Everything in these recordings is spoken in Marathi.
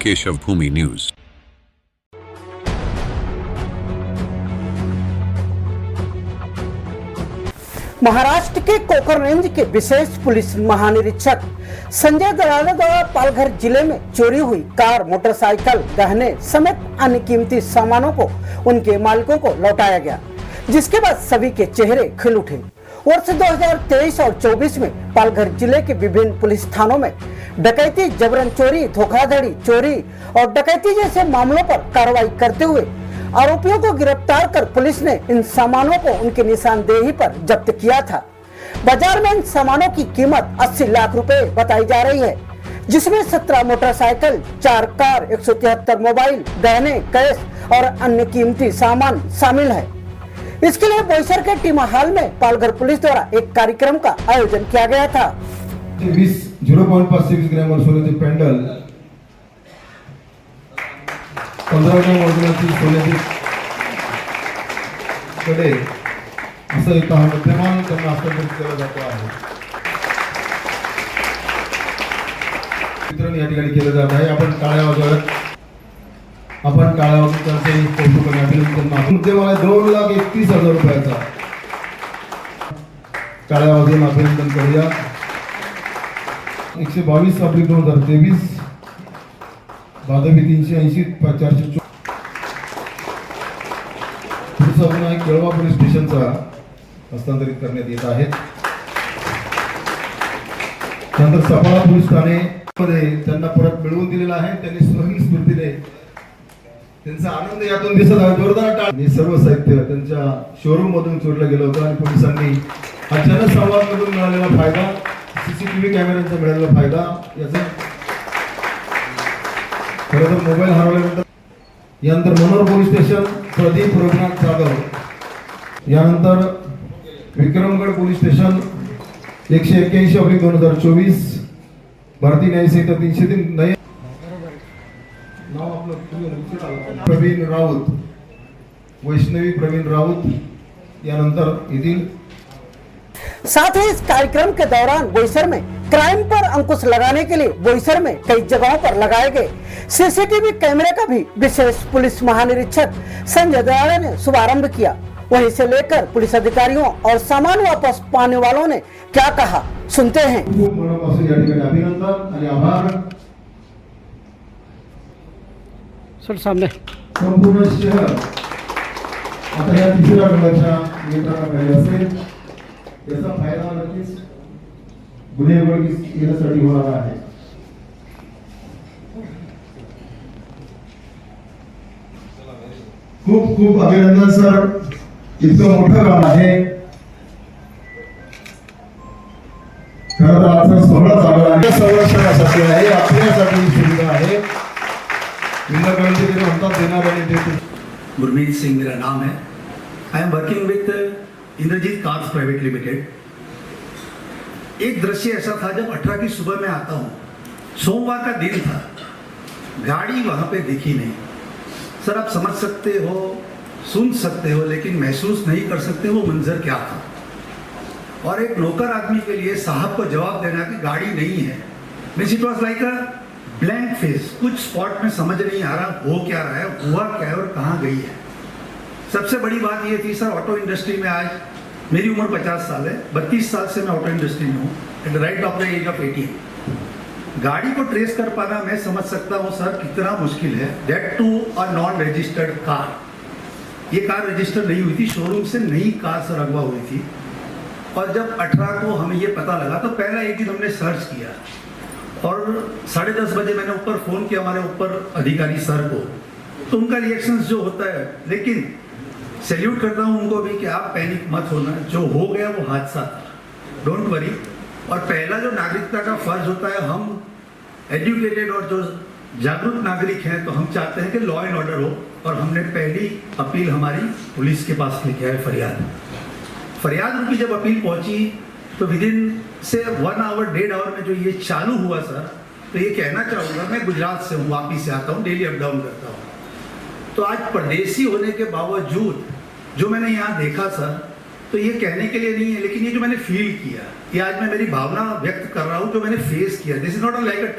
केशव भूमि न्यूज। महाराष्ट्र के कोकर रेंज के विशेष पुलिस महानिरीक्षक संजय दलाल द्वारा पालघर जिले में चोरी हुई कार, मोटरसाइकिल, गहने समेत अन्य कीमती सामानों को उनके मालिकों को लौटाया गया, जिसके बाद सभी के चेहरे खिल उठे। वर्ष 2023 और 24 में पालघर जिले के विभिन्न पुलिस थानों में डकैती, जबरन चोरी, धोखाधड़ी, चोरी और डकैती जैसे मामलों पर कार्रवाई करते हुए आरोपियों को गिरफ्तार कर पुलिस ने इन सामानों को उनकी निशानदेही पर जब्त किया था। बाजार में इन सामानों की कीमत 80 लाख रुपए बताई जा रही है, जिसमें 17 मोटरसाइकिल, 4 कार, 173 मोबाइल, गहने, कैश और अन्य कीमती सामान शामिल है। इसके लिए बोईसर के टीमा हॉल में पालघर पुलिस द्वारा एक कार्यक्रम का आयोजन किया गया था। 0.5 ग्रॅम सोन्याचे पेंडल, 15 ग्रॅम वजनाची सोन्याची कडे असं एक मध्यमान त्यांना हस्तांतरित केलं जात आहे। वितरण या ठिकाणी केलं जात आहे। आपण टाळ्या वाजवत त्यांचे कौतुक आणि अभिनंदन करतो। मुद्देमाल 2,31,000 रुपयाचा टाळ्या वाजवून अभिनंदन करूया। 122/2023 भादवी 380 404 पुढचा गुन्हा एक केळवा पोलीस स्टेशनचा हस्तांतरित करण्यात येत आहे। नंतर सफाळा पोलीस ठाणे मध्ये त्यांना परत मिळवून दिलेला आहे। त्यांनी स्वयंस्फूर्तीने त्यांचा आनंद यातून दिसत आहे। जोरदार टाळी। सर्व साहित्य त्यांच्या शोरूम मधून चोरलं गेलं होतं आणि पोलिसांनी हा जनसंवाद मधून मिळालेला फायदा, सीसीटीव्ही कॅमेऱ्यांचा मिळालेला फायदा, याचा खरं तर मोबाईल हरवल्यानंतर यानंतर मनोर पोलीस स्टेशन प्रदीप रघुनाथ जाधव, यानंतर विक्रमगड पोलीस स्टेशन 181/2024 भारतीय न्याय संहिता 303 नये नाव आपलं प्रवीण राऊत, वैष्णवी प्रवीण राऊत, यानंतर येथील। साथ ही इस कार्यक्रम के दौरान बोईसर में क्राइम पर अंकुश लगाने के लिए बोईसर में कई जगहों पर लगाए गए सीसीटीवी कैमरे का भी विशेष पुलिस महानिरीक्षक संजय दलाल ने शुभारंभ किया। वहीं से लेकर पुलिस अधिकारियों और सामान वापस पाने वालों ने क्या कहा, सुनते हैं। अभिनंदन आणि आभार। सर सामने संपूर्ण शहर आता या तिसऱ्या गटाच्या नियंत्रणाखाली असेल, याचा फायदा नक्कीच गुन्हेगारी येण्यासाठी होणार आहे। खूप खूप अभिनंदन सर, इतकं मोठं काम आहे। खरं तर आजचा सोहळा चालू आहे संरक्षणासाठी आहे, आपल्यासाठी सुविधा आहे। गुरमीत सिंह मेरा नाम है। I am working with Indrajit Cars Private Limited. एक दृश्य ऐसा था, जब 18 की सुबह में आता हूँ, सोमवार का दिन था, गाड़ी वहाँ पे दिखी नहीं। सर आप समझ सकते हो, सुन सकते हो, लेकिन महसूस नहीं कर सकते वो मंजर क्या था। और एक नौकर आदमी के लिए साहब को जवाब देना कि गाड़ी नहीं है, means it was like a blank face. कुछ स्पॉट में समझ नहीं आ रहा हो क्या रहा है, हुआ क्या है और कहाँ गई है। सबसे बड़ी बात ये थी सर, ऑटो इंडस्ट्री में आज मेरी उम्र 50 साल है, 32 साल से मैं ऑटो इंडस्ट्री में हूँ, at the right of the age of 18। गाड़ी को ट्रेस कर पाना मैं समझ सकता हूँ सर कितना मुश्किल है, date to a non registered car. ये कार रजिस्टर्ड नहीं हुई थी, शोरूम से नई कार सर अगवा हुई थी। और जब 18 को हमें ये पता लगा तो पहला एक दिन हमने सर्च किया और 10:30 बजे मैंने ऊपर फ़ोन किया हमारे ऊपर अधिकारी सर को, तो उनका रिएक्शन जो होता है, लेकिन सैल्यूट करता हूँ उनको भी कि आप पैनिक मत होना, जो हो गया वो हादसा था, डोंट वरी। और पहला जो नागरिकता का फर्ज होता है, हम एजुकेटेड और जो जागरूक नागरिक हैं, तो हम चाहते हैं कि लॉ एंड ऑर्डर हो। और हमने पहली अपील हमारी पुलिस के पास लेके आए, फरियाद रूपी जब अपील पहुंची तो विदिन से 1 आवर 1.5 आवर में जो ये चालू हुआ सर, तो ये कहना चाहूँगा, मैं गुजरात से हूँ, वापिस से आता हूँ, डेली अप डाउन करता हूँ। तो आज परदेसी होने के बावजूद जो मैंने यहाँ देखा सर, तो ये कहने के लिए नहीं है, लेकिन ये जो मैंने फील किया, ये आज मैं मेरी भावना व्यक्त कर रहा हूँ, जो मैंने फेस किया। This is not like a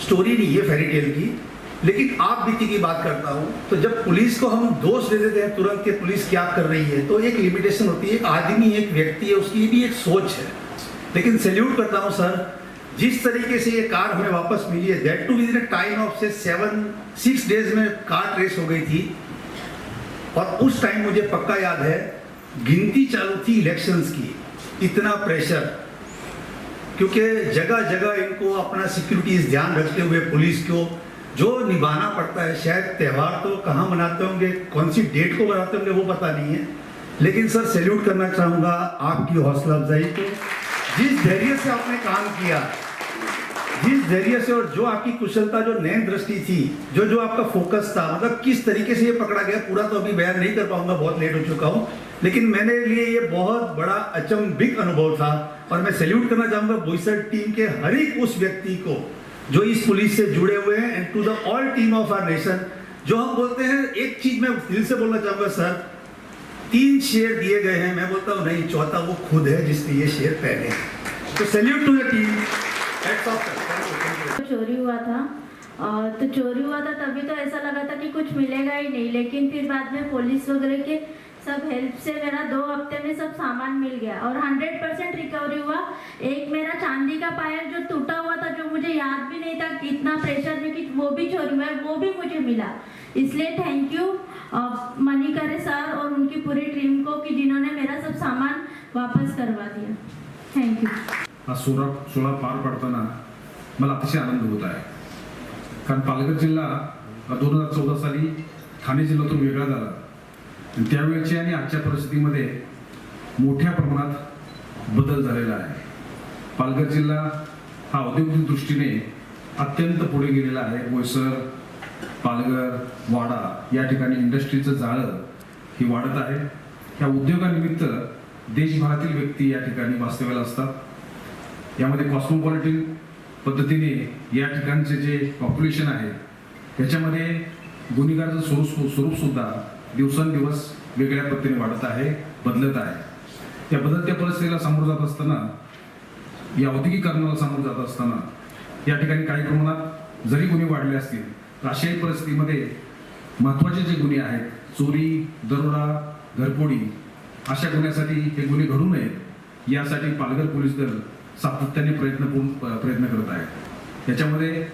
story नहीं है फेरी टेल की, लेकिन आप बीती की बात करता हूँ। तो जब पुलिस को हम दोष दे देते हैं तुरंत कि पुलिस क्या कर रही है, तो एक लिमिटेशन होती है। एक आदमी, एक व्यक्ति है, उसकी भी एक सोच है। लेकिन सैल्यूट करता हूँ सर, जिस तरीके से ये कार हमें वापस मिली है, that too within time of से 6 डेज में कार ट्रेस हो गई थी। और उस टाइम मुझे पक्का याद है, गिनती चालू थी इलेक्शंस की, इतना प्रेशर, क्योंकि जगह जगह इनको अपना सिक्योरिटीज ध्यान रखते हुए पुलिस को जो निभाना पड़ता है। शायद त्यौहार तो कहाँ मनाते होंगे, कौन सी डेट को मनाते होंगे वो पता नहीं है, लेकिन सर सैल्यूट करना चाहूँगा आपकी हौसला अफजाई को, जिस धैर्य से आपने काम किया, जिस धैर्य से, और जो आपकी कुशलता, जो नैन दृष्टि थी, जो आपका फोकस था, मतलब किस तरीके से ये पकड़ा गया, पूरा तो अभी बयान नहीं कर पाऊंगा, बहुत लेट हो चुका हूँ, लेकिन मेरे लिए ये बहुत बड़ा अचंभित अनुभव था। और मैं सैल्यूट करना चाहूंगा बोईसर टीम के हर एक उस व्यक्ति को जो इस पुलिस से जुड़े हुए हैं, and to the all team of our nation. जो हम बोलते हैं, एक चीज मैं दिल से बोलना चाहूंगा सर, 3 शेर दिए गए हैं, मैं बोलता हूँ नहीं, चौथा वो खुद है जिसने ये शेर पहने। तो सैल्यूट टू द टीम। चोरी हुआ था, तो चोरी हुआ था तभी तो ऐसा लगा था कि कुछ मिलेगा ही नहीं, लेकिन फिर बाद में पुलिस वगैरह के सब हेल्प से मेरा 2 हफ्ते में सब सामान मिल गया और 100% रिकवरी हुआ। एक मेरा चांदी का पायल जो टूटा हुआ था, जो मुझे याद भी नहीं था कितना प्रेशर में कि वो भी चोरी हुआ है, वो भी मुझे मिला। इसलिए थैंक यू मणिकरे सर और उनकी पूरी टीम को कि जिन्होंने मेरा सब सामान वापस करवा दिया। थँक्यू। हा सोहळा पार पडताना मला अतिशय आनंद होत आहे, कारण पालघर जिल्हा 2014 साली ठाणे जिल्ह्यातून वेगळा झाला आणि त्यावेळेच्या आणि आजच्या परिस्थितीमध्ये मोठ्या प्रमाणात बदल झालेला आहे। पालघर जिल्हा हा औद्योगिक दृष्टीने अत्यंत पुढे गेलेला आहे। बोईसर, पालघर, वाडा या ठिकाणी इंडस्ट्रीचं जाळं ही वाढत आहे। या उद्योगानिमित्त देशभरातील व्यक्ती या ठिकाणी वास्तव्याला असतात। यामध्ये कॉस्मोपॉलिटन पद्धतीने या ठिकाणचे जे पॉप्युलेशन आहे त्याच्यामध्ये गुन्हेगाराचं स्वरूप सुद्धा दिवसेंदिवस वेगळ्या पद्धतीने वाढत आहे, बदलत आहे। त्या बदलत्या परिस्थितीला सामोरं जात असताना, या औद्योगिकरणाला सामोरं जात असताना या ठिकाणी काही प्रमाणात जरी गुन्हे वाढले असतील तर अशाही परिस्थितीमध्ये महत्त्वाचे जे गुन्हे आहेत, चोरी, दरोडा, घरफोडी, अशा गुन्ह्यासाठी हे गुन्हे घडू नयेत यासाठी पालघर पोलीस दल सातत्याने प्रयत्न करत आहे। त्याच्यामध्ये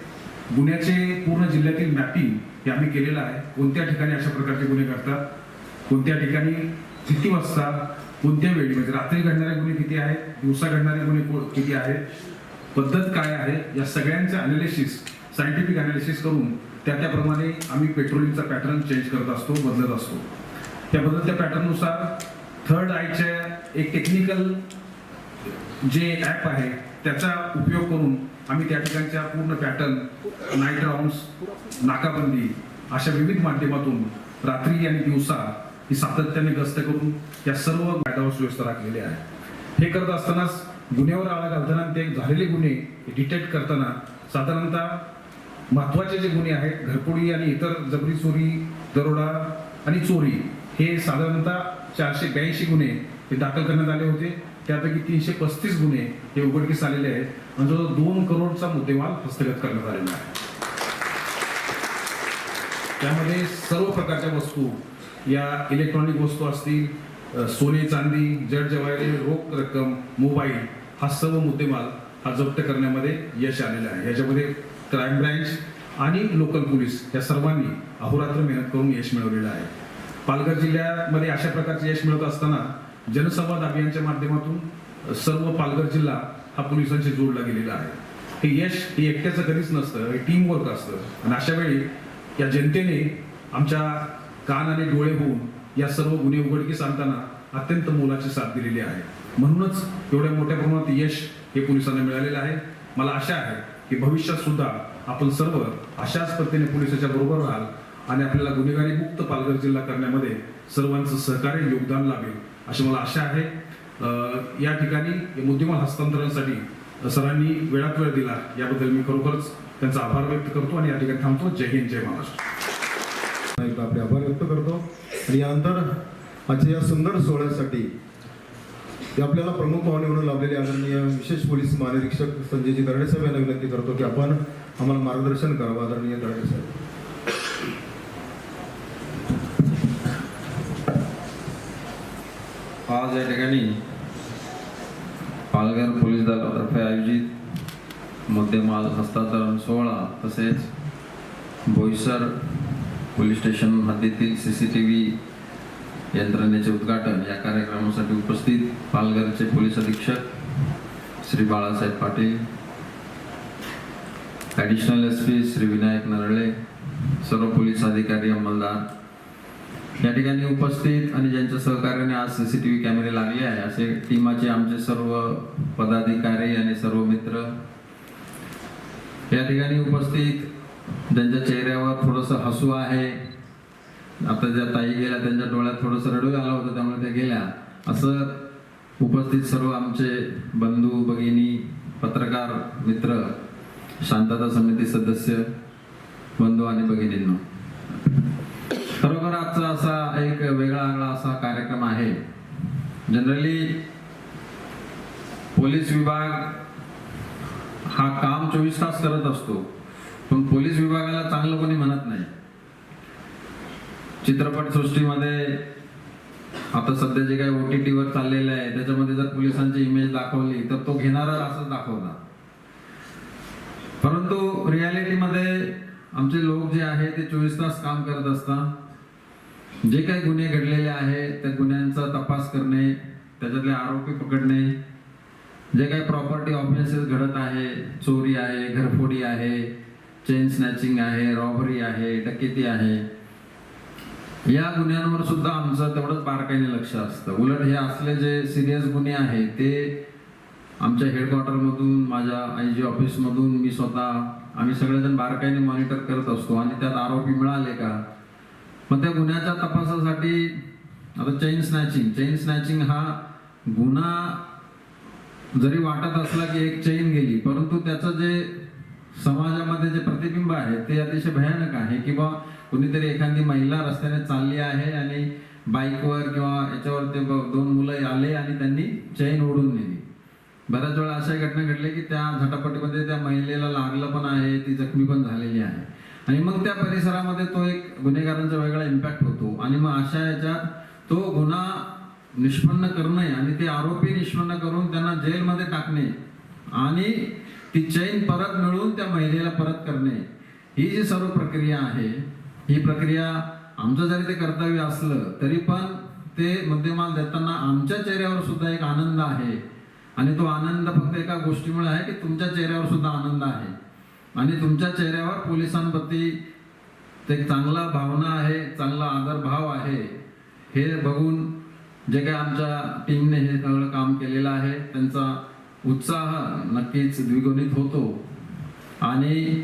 गुन्ह्याचे पूर्ण जिल्ह्यातील मॅपिंग हे आम्ही केलेलं आहे। कोणत्या ठिकाणी अशा प्रकारचे गुन्हे घडतात, कोणत्या ठिकाणी किती वाजता, कोणत्या वेळी, म्हणजे रात्री घडणारे गुन्हे किती आहेत, दिवसा घडणारे गुन्हे किती आहेत, पद्धत काय आहे, या सगळ्यांचं अनालिसिस, सायंटिफिक अनालिसिस करून त्याप्रमाणे आम्ही पेट्रोलिंगचा पॅटर्न चेंज करत असतो, बदलत असतो। त्या बदलत्या पॅटर्ननुसार थर्ड आयच्या एक टेक्निकल जे ॲप आहे त्याचा उपयोग करून आम्ही त्या ठिकाणच्या पूर्ण पॅटर्न, नाईट राऊंड्स, नाकाबंदी अशा विविध माध्यमातून रात्री आणि दिवसा ही सातत्याने गस्त करून या सर्व कायदा सुव्यवस्था राखलेली आहे। हे करत असतानाच गुन्ह्यावर आळा घालताना ते झालेले गुन्हे डिटेक्ट करताना साधारणतः महत्त्वाचे जे गुन्हे आहेत, घरफोडी आणि इतर जबरी चोरी, दरोडा आणि चोरी, हे साधारणतः 482 गुन्हे हे दाखल करण्यात आले होते। त्यापैकी 335 गुन्हे हे उघडकीस आलेले आहेत आणि जवळजवळ 2 करोडचा मुद्देमाल हस्तगत करण्यात आलेला आहे। त्यामध्ये सर्व प्रकारच्या वस्तू, या इलेक्ट्रॉनिक वस्तू असतील, सोने चांदी, जड जवाहरे, रोख रक्कम, मोबाईल, हा सर्व मुद्देमाल हा जप्त करण्यामध्ये यश आलेलं आहे। याच्यामध्ये क्राईम ब्रँच आणि लोकल पोलीस या सर्वांनी अहोरात्र मेहनत करून यश मिळवलेलं आहे। पालघर जिल्ह्यामध्ये अशा प्रकारचे यश मिळवत असताना जनसंवाद अभियानच्या माध्यमातून सर्व पालघर जिल्हा हा पोलिसांशी जोडला गेलेला आहे। हे यश हे एकट्याचं कधीच नसतं, हे टीम वर्क असतं आणि अशा वेळी या जनतेने आमच्या कान आणि डोळे होऊन या सर्व गुन्हे उघडकीस आणताना अत्यंत मोलाची साथ दिलेली आहे। म्हणूनच एवढ्या मोठ्या प्रमाणात यश हे पोलिसांना मिळालेलं आहे। मला आशा आहे की भविष्यात सुद्धा आपण सर्व अशाच पद्धतीने पोलिसाच्या बरोबर राहाल आणि आपल्याला गुन्हेगारी मुक्त पालघर जिल्हा करण्यामध्ये सर्वांचं सहकार्य, योगदान लाभेल अशी मला आशा आहे। या ठिकाणी मुद्देमाल हस्तांतरणासाठी सरांनी वेळात वेळ दिला याबद्दल मी खरोखरच त्यांचा आभार व्यक्त करतो आणि या ठिकाणी थांबतो। जय हिंद, जय महाराष्ट्र। आपले आभार व्यक्त करतो आणि यानंतर आजच्या या सुंदर सोहळ्यासाठी आपल्याला प्रमुख पाहुणे म्हणून लाभलेले आदरणीय विशेष पोलीस महानिरीक्षक संजयजी दरडे साहेब यांना विनंती करतो की आपण आम्हाला मार्गदर्शन करावं आदरणीय दळवे साहेब. आज या ठिकाणी पालघर पोलीस दलातर्फे आयोजित मुद्देमाल हस्तांतरण सोहळा तसेच बोईसर पोलीस स्टेशन हद्दीतील CCTV यंत्रणेचे उद्घाटन या कार्यक्रमासाठी उपस्थित पालघरचे पोलीस अधीक्षक श्री बाळासाहेब पाटील, ॲडिशनल SP श्री विनायक नरळे, सर्व पोलीस अधिकारी अंमलदार या ठिकाणी उपस्थित आणि ज्यांच्या सहकार्याने आज CCTV कॅमेरे लागले आहे असे टीमाचे आमचे सर्व पदाधिकारी आणि सर्व मित्र या ठिकाणी उपस्थित, ज्यांच्या चेहऱ्यावर थोडंसं हसू आहे. आता ज्या ताई गेल्या त्यांच्या डोळ्यात थोडंसं रडू आलं होतं त्यामुळे त्या गेल्या. असं उपस्थित सर्व आमचे बंधू भगिनी, पत्रकार मित्र, शांतता समिती सदस्य बंधू आणि भगिनींनो, खरोखर आजचा असा एक वेगळा असा कार्यक्रम आहे. जनरली पोलीस विभाग हा काम 24 तास करत असतो, पण पोलीस विभागाला चांगलं कोणी म्हणत नाही. चित्रपट सृष्टीमध्ये आता सध्या जे काही OTT वर चाललेलं आहे त्याच्यामध्ये जर पोलिसांची इमेज दाखवली तर तो घेणारा असं दाखवला, परंतु रियालिटीमध्ये आमचे लोक जे आहे ते 24 तास काम करत असतात. जे काही गुन्हे घडलेले आहेत त्या गुन्ह्यांचा तपास करणे, त्याच्यातले आरोपी पकडणे, जे काही प्रॉपर्टी ऑफेन्सेस घडत आहे, चोरी आहे, घरफोडी आहे, चेन स्नॅचिंग आहे, रॉबरी आहे, डकेती आहे, या गुन्ह्यांवर सुद्धा आमचं तेवढंच बारकाईने लक्ष असतं. उलट हे असले जे सिरियस गुन्हे आहेत ते आमच्या हेडक्वार्टरमधून, माझ्या IG ऑफिसमधून, मी स्वतः, आम्ही सगळेजण बारकाईने मॉनिटर करत असतो आणि त्यात आरोपी मिळाले का. मग त्या गुन्ह्याच्या तपासासाठी आता चेन स्नॅचिंग हा गुन्हा जरी वाटत असला की एक चेन गेली, परंतु त्याचं जे समाजामध्ये जे प्रतिबिंब आहे ते अतिशय भयानक आहे. किंवा कुणीतरी एखादी महिला रस्त्याने चालली आहे आणि बाईकवर किंवा याच्यावर ते 2 मुलं आले आणि त्यांनी चेन ओढून नेली. बऱ्याच वेळा अशा घटना घडल्या की त्या झटापटीमध्ये त्या महिलेला लागलं पण आहे, ती जखमी पण झालेली आहे आणि मग त्या परिसरामध्ये तो एक गुन्हेगारांचा वेगळा इम्पॅक्ट होतो. आणि मग अशा याच्यात तो गुन्हा निष्पन्न करणे आणि ते आरोपी निष्पन्न करून त्यांना जेलमध्ये टाकणे आणि ती चैन परत मिळवून त्या महिलेला परत करणे, ही जी सर्व प्रक्रिया आहे, ही प्रक्रिया आमचं जरी ते कर्तव्य असलं तरी पण ते मुद्देमाल देताना आमच्या चेहऱ्यावर सुद्धा एक आनंद आहे. आणि तो आनंद फक्त एका गोष्टीमुळे आहे की तुमच्या चेहऱ्यावर सुद्धा आनंद आहे आणि तुमच्या चेहऱ्यावर पोलिसांप्रती एक चांगला भावना आहे, चांगला आदरभाव आहे. हे बघून जे काही आमच्या टीमने हे सगळं काम केलेलं आहे त्यांचा उत्साह नक्कीच द्विगुणित होतो. आणि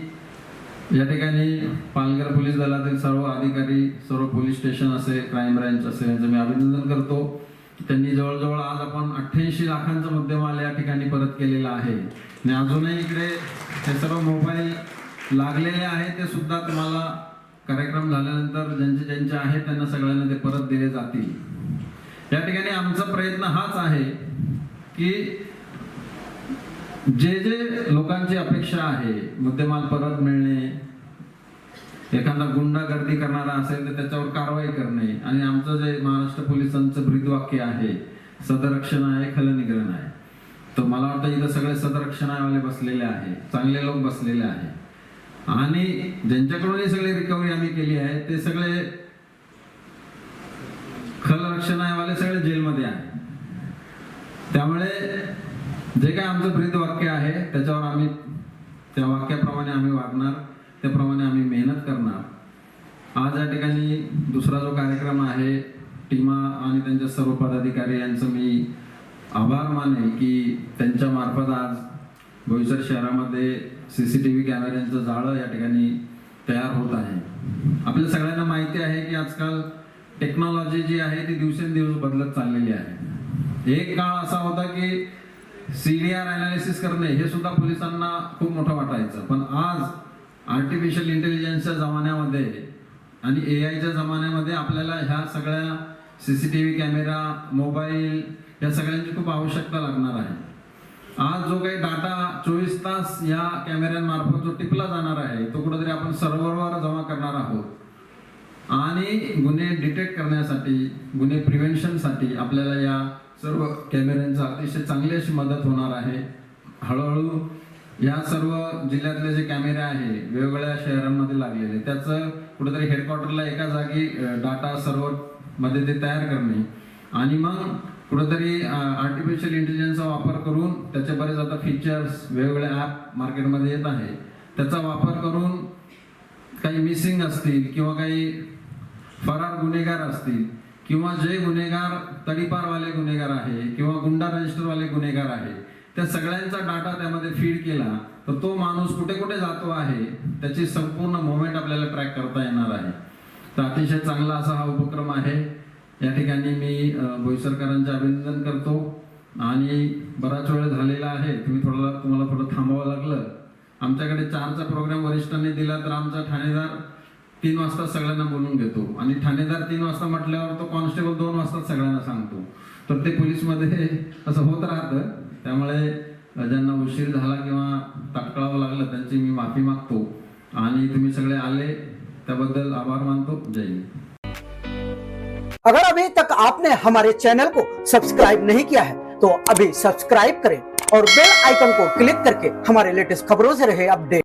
या ठिकाणी पालघर पोलीस दलातील सर्व अधिकारी, सर्व पोलीस स्टेशन असे, क्राईम ब्रँच असे, यांचं मी अभिनंदन करतो. त्यांनी जवळजवळ आज आपण 88 लाखांचा मुद्देमाल या ठिकाणी परत केलेला आहे आणि अजूनही इकडे हे सर्व मोबाईल लागलेले आहे ते सुद्धा तुम्हाला कार्यक्रम झाल्यानंतर ज्यांचे आहेत त्यांना सगळ्यांना ते परत दिले जातील. या ठिकाणी आमचा प्रयत्न हाच आहे की जे लोकांची अपेक्षा आहे, मुद्देमाल परत मिळणे, एखादा गुंडागर्दी करणारा असेल तर त्याच्यावर कारवाई करणे. आणि आमचं जे महाराष्ट्र पोलिसांचं ब्रीदवाक्य आहे, सदरक्षण आहे, खलनिग्रहण आहे, तर मला वाटतं इथं सगळे सदरक्षणावाले बसलेले आहे, चांगले लोक बसलेले आहे. आणि ज्यांच्याकडून ही सगळी रिकव्हरी आम्ही केली आहे ते सगळे खलरक्षणावाले सगळे जेलमध्ये आहे. त्यामुळे जे काय आमचं ब्रीदवाक्य आहे त्याच्यावर आम्ही, त्या वाक्याप्रमाणे आम्ही वागणार, त्याप्रमाणे आम्ही मेहनत करणार. आज या ठिकाणी दुसरा जो कार्यक्रम आहे, टीमा आणि त्यांच्या सर्व पदाधिकारी यांचं मी आभार मानेन की त्यांच्या मार्फत आज बोईसर शहरामध्ये CCTV कॅमेऱ्यांचं जाळं या ठिकाणी तयार होत आहे. आपल्या सगळ्यांना माहिती आहे की आजकाल टेक्नॉलॉजी जी आहे ती दिवसेंदिवस बदलत चाललेली आहे. एक काळ असा होता की CDR अनालिसिस करणे हे सुद्धा पोलिसांना खूप मोठं वाटायचं, पण आज आर्टिफिशियल इंटेलिजन्सच्या जमान्यामध्ये आणि AIच्या जमान्यामध्ये आपल्याला ह्या सगळ्या CCTV कॅमेरा, मोबाईल या सगळ्यांची खूप आवश्यकता लागणार आहे. आज जो काही डाटा 24 तास या कॅमेऱ्यांमार्फत जो टिपला जाणार आहे तो कुठेतरी आपण सर्व्हरवर जमा करणार आहोत आणि गुन्हे डिटेक्ट करण्यासाठी, गुन्हे प्रिव्हेन्शनसाठी आपल्याला या सर्व कॅमेऱ्यांचा अतिशय चांगली अशी मदत होणार आहे. हळूहळू या सर्व जिल्ह्यातले जे कॅमेरे आहे वेगवेगळ्या शहरांमध्ये लागलेले, त्याचं कुठेतरी हेडक्वार्टरला एका जागी डाटा सर्व्हर मध्ये ते तयार करणे आणि मग कुठेतरी आर्टिफिशियल इंटेलिजन्सचा वापर करून त्याचे बरेच आता फीचर्स वेगवेगळे ॲप मार्केटमध्ये येत आहे, त्याचा वापर करून काही मिसिंग असतील किंवा काही फरार गुन्हेगार असतील किंवा जे गुन्हेगार तडीपारवाले गुन्हेगार आहे किंवा गुंडा रजिस्टरवाले गुन्हेगार आहे त्या सगळ्यांचा डाटा त्यामध्ये फीड केला तर तो माणूस कुठे कुठे जातो आहे त्याची संपूर्ण मुवमेंट आपल्याला ट्रॅक करता येणार आहे. तर अतिशय चांगला असा हा उपक्रम आहे. या ठिकाणी मी बोईसरकरांचे अभिनंदन करतो आणि बराच वेळ झालेला आहे, तुम्हाला थोडं थांबावं लागलं. आमच्याकडे 4चा प्रोग्राम वरिष्ठांनी दिला तर आमचा ठाणेदार 3 वाजता सगळ्यांना बोलून घेतो आणि ठाणेदार 3 वाजता म्हटल्यावर तो कॉन्स्टेबल 2 वाजता सगळ्यांना सांगतो. तर ते पोलीसमध्ये असं होत राहतं. त्यामुळे ज्यांना उशीर झाला किंवा ताटकळावं लागलं त्यांची मी माफी मागतो आणि तुम्ही सगळे आले त्याबद्दल आभार मानतो. जय हिंद. अगर अभी तक आपने हमारे चैनल को सब्सक्राइब नहीं किया है तो अभी सब्सक्राइब करें और बेल आइकन को क्लिक करके हमारे लेटेस्ट खबरों से रहे अपडेट.